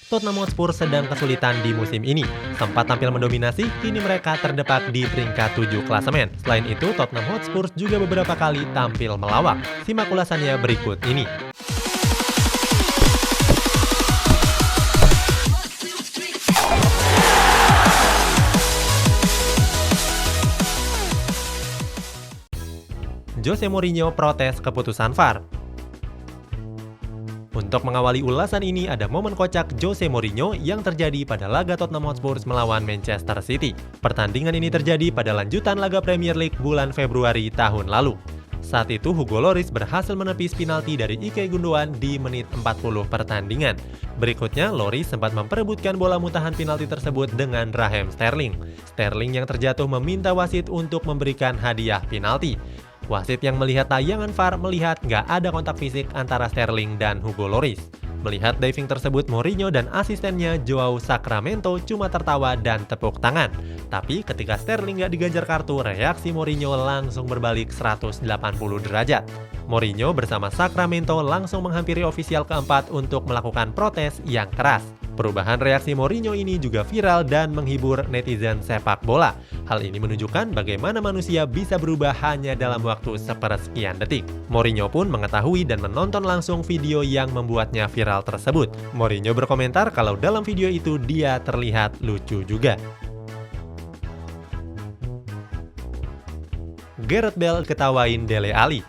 Tottenham Hotspur sedang kesulitan di musim ini. Sempat tampil mendominasi, kini mereka terdepak di peringkat 7 klasemen. Selain itu, Tottenham Hotspur juga beberapa kali tampil melawak. Simak ulasannya berikut ini. Jose Mourinho protes keputusan VAR. Untuk mengawali ulasan ini ada momen kocak Jose Mourinho yang terjadi pada laga Tottenham Hotspur melawan Manchester City. Pertandingan ini terjadi pada lanjutan laga Premier League bulan Februari tahun lalu. Saat itu Hugo Lloris berhasil menepis penalti dari Ilkay Gundogan di menit 40 pertandingan. Berikutnya Lloris sempat memperebutkan bola muntahan penalti tersebut dengan Raheem Sterling. Sterling yang terjatuh meminta wasit untuk memberikan hadiah penalti. Wasit yang melihat tayangan VAR melihat nggak ada kontak fisik antara Sterling dan Hugo Lloris. Melihat diving tersebut, Mourinho dan asistennya Joao Sacramento cuma tertawa dan tepuk tangan. Tapi ketika Sterling nggak diganjar kartu, reaksi Mourinho langsung berbalik 180 derajat. Mourinho bersama Sacramento langsung menghampiri ofisial keempat untuk melakukan protes yang keras. Perubahan reaksi Mourinho ini juga viral dan menghibur netizen sepak bola. Hal ini menunjukkan bagaimana manusia bisa berubah hanya dalam waktu sepersekian detik. Mourinho pun mengetahui dan menonton langsung video yang membuatnya viral tersebut. Mourinho berkomentar kalau dalam video itu dia terlihat lucu juga. Gareth Bale ketawain Dele Alli.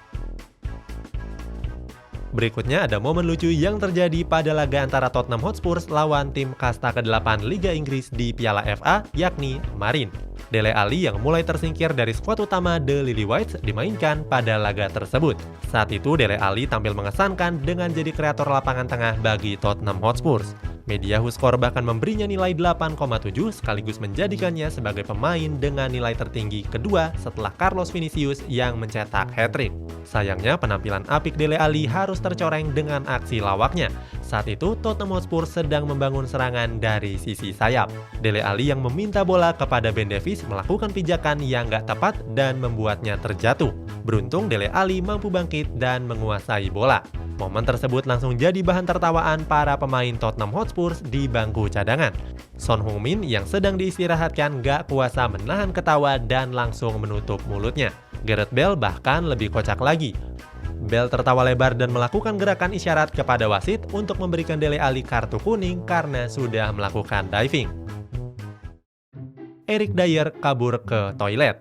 Berikutnya ada momen lucu yang terjadi pada laga antara Tottenham Hotspur lawan tim kasta ke-8 Liga Inggris di Piala FA, yakni Marine. Dele Alli yang mulai tersingkir dari skuad utama The Lily-Whites dimainkan pada laga tersebut. Saat itu Dele Alli tampil mengesankan dengan jadi kreator lapangan tengah bagi Tottenham Hotspur. Media Huskor bahkan memberinya nilai 8,7 sekaligus menjadikannya sebagai pemain dengan nilai tertinggi kedua setelah Carlos Vinicius yang mencetak hat-trick. Sayangnya penampilan apik Dele Alli harus tercoreng dengan aksi lawaknya. Saat itu Tottenham Hotspur sedang membangun serangan dari sisi sayap. Dele Alli yang meminta bola kepada Ben Davies melakukan pijakan yang gak tepat dan membuatnya terjatuh. Beruntung Dele Alli mampu bangkit dan menguasai bola. Momen tersebut langsung jadi bahan tertawaan para pemain Tottenham Hotspur di bangku cadangan. Son Heung-min yang sedang diistirahatkan gak kuasa menahan ketawa dan langsung menutup mulutnya. Gareth Bale bahkan lebih kocak lagi. Bale tertawa lebar dan melakukan gerakan isyarat kepada wasit untuk memberikan Dele Alli kartu kuning karena sudah melakukan diving. Eric Dier kabur ke toilet.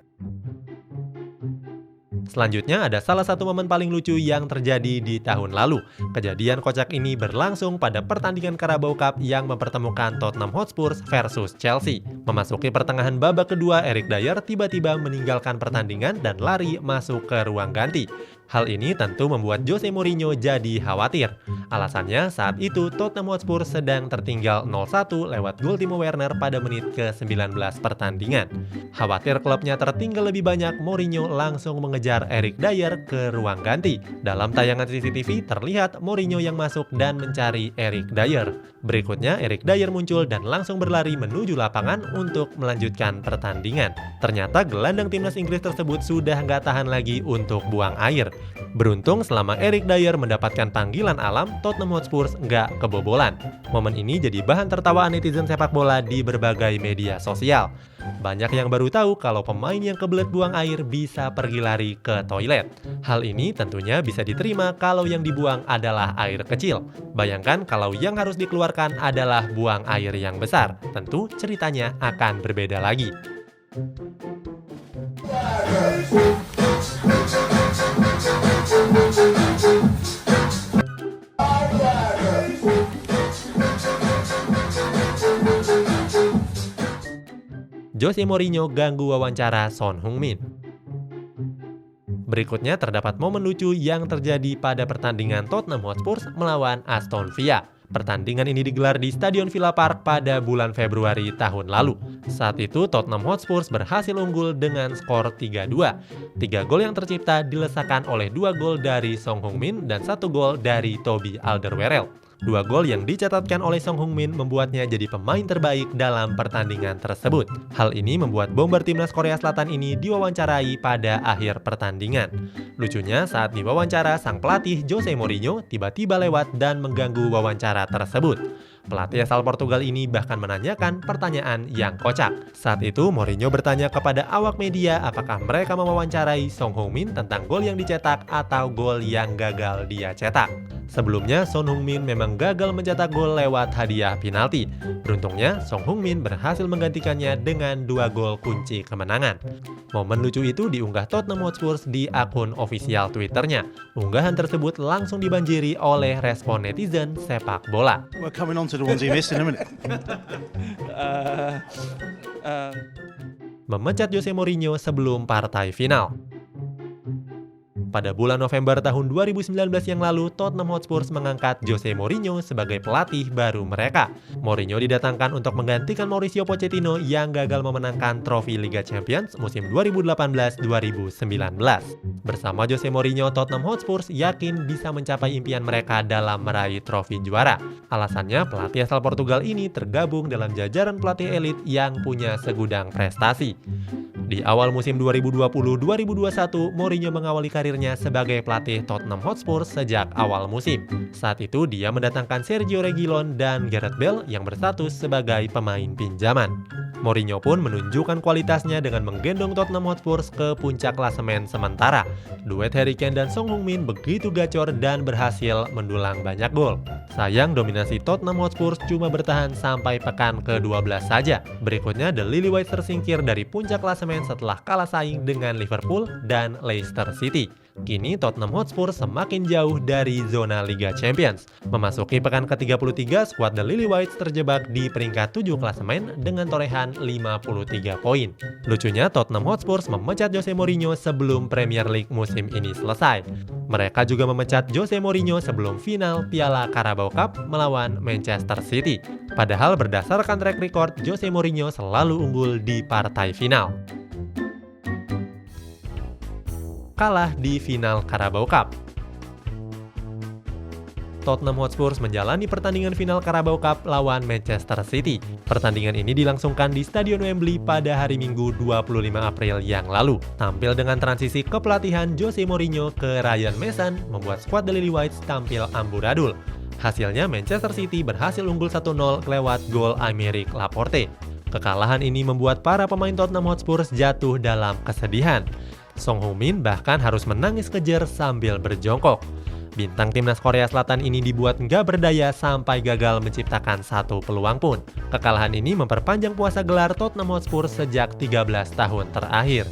Selanjutnya ada salah satu momen paling lucu yang terjadi di tahun lalu. Kejadian kocak ini berlangsung pada pertandingan Carabao Cup yang mempertemukan Tottenham Hotspur versus Chelsea. Memasuki pertengahan babak kedua, Eric Dier tiba-tiba meninggalkan pertandingan dan lari masuk ke ruang ganti. Hal ini tentu membuat Jose Mourinho jadi khawatir. Alasannya saat itu Tottenham Hotspur sedang tertinggal 0-1 lewat gol Timo Werner pada menit ke-19 pertandingan. Khawatir klubnya tertinggal lebih banyak, Mourinho langsung mengejar Eric Dier ke ruang ganti. Dalam tayangan CCTV terlihat Mourinho yang masuk dan mencari Eric Dier. Berikutnya Eric Dier muncul dan langsung berlari menuju lapangan untuk melanjutkan pertandingan. Ternyata gelandang timnas Inggris tersebut sudah nggak tahan lagi untuk buang air. Beruntung selama Eric Dier mendapatkan panggilan alam, Tottenham Hotspur nggak kebobolan. Momen ini jadi bahan tertawaan netizen sepak bola di berbagai media sosial. Banyak yang baru tahu kalau pemain yang kebelet buang air bisa pergi lari ke toilet. Hal ini tentunya bisa diterima kalau yang dibuang adalah air kecil. Bayangkan kalau yang harus dikeluarkan adalah buang air yang besar. Tentu ceritanya akan berbeda lagi. Jose Mourinho ganggu wawancara Son Heung-min. Berikutnya terdapat momen lucu yang terjadi pada pertandingan Tottenham Hotspur melawan Aston Villa. Pertandingan ini digelar di Stadion Villa Park pada bulan Februari tahun lalu. Saat itu Tottenham Hotspur berhasil unggul dengan skor 3-2. 3 gol yang tercipta dilesakan oleh 2 gol dari Son Heung-min dan 1 gol dari Toby Alderweireld. 2 gol yang dicatatkan oleh Son Heung-min membuatnya jadi pemain terbaik dalam pertandingan tersebut. Hal ini membuat bomber timnas Korea Selatan ini diwawancarai pada akhir pertandingan. Lucunya saat diwawancara sang pelatih Jose Mourinho tiba-tiba lewat dan mengganggu wawancara tersebut. Pelatih asal Portugal ini bahkan menanyakan pertanyaan yang kocak. Saat itu Mourinho bertanya kepada awak media apakah mereka mewawancarai Son Heung-min tentang gol yang dicetak atau gol yang gagal dia cetak. Sebelumnya, Son Heung-min memang gagal mencetak gol lewat hadiah penalti. Beruntungnya, Son Heung-min berhasil menggantikannya dengan 2 gol kunci kemenangan. Momen lucu itu diunggah Tottenham Hotspur di akun ofisial Twitternya. Unggahan tersebut langsung dibanjiri oleh respon netizen sepak bola. We're coming on to the ones you missed in a minute. Memecat Jose Mourinho sebelum partai final. Pada bulan November tahun 2019 yang lalu, Tottenham Hotspur mengangkat Jose Mourinho sebagai pelatih baru mereka. Mourinho didatangkan untuk menggantikan Mauricio Pochettino yang gagal memenangkan trofi Liga Champions musim 2018-2019. Bersama Jose Mourinho, Tottenham Hotspur yakin bisa mencapai impian mereka dalam meraih trofi juara. Alasannya, pelatih asal Portugal ini tergabung dalam jajaran pelatih elit yang punya segudang prestasi. Di awal musim 2020-2021, Mourinho mengawali karirnya sebagai pelatih Tottenham Hotspur sejak awal musim. Saat itu dia mendatangkan Sergio Reguilon dan Gareth Bale yang berstatus sebagai pemain pinjaman. Mourinho pun menunjukkan kualitasnya dengan menggendong Tottenham Hotspur ke puncak klasemen sementara. Duet Harry Kane dan Son Heung-min begitu gacor dan berhasil mendulang banyak gol. Sayang dominasi Tottenham Hotspur cuma bertahan sampai pekan ke-12 saja. Berikutnya The Lilywhites tersingkir dari puncak klasemen setelah kalah saing dengan Liverpool dan Leicester City. Kini Tottenham Hotspur semakin jauh dari zona Liga Champions. Memasuki pekan ke-33, skuad The Lilywhites terjebak di peringkat 7 klasemen dengan torehan 53 poin. Lucunya, Tottenham Hotspur memecat Jose Mourinho sebelum Premier League musim ini selesai. Mereka juga memecat Jose Mourinho sebelum final Piala Carabao Cup melawan Manchester City. Padahal berdasarkan track record, Jose Mourinho selalu unggul di partai final. Kalah di final Carabao Cup. Tottenham Hotspur menjalani pertandingan final Carabao Cup lawan Manchester City. Pertandingan ini dilangsungkan di Stadion Wembley pada hari Minggu 25 April yang lalu. Tampil dengan transisi kepelatihan Jose Mourinho ke Ryan Mason membuat skuad The Lilywhites tampil amburadul. Hasilnya Manchester City berhasil unggul 1-0 lewat gol Aymeric Laporte. Kekalahan ini membuat para pemain Tottenham Hotspur jatuh dalam kesedihan. Son Heung-min bahkan harus menangis kejer sambil berjongkok. Bintang timnas Korea Selatan ini dibuat nggak berdaya sampai gagal menciptakan satu peluang pun. Kekalahan ini memperpanjang puasa gelar Tottenham Hotspur sejak 13 tahun terakhir.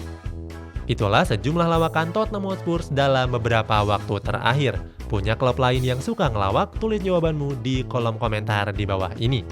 Itulah sejumlah lawakan Tottenham Hotspur dalam beberapa waktu terakhir. Punya klub lain yang suka ngelawak? Tulis jawabanmu di kolom komentar di bawah ini.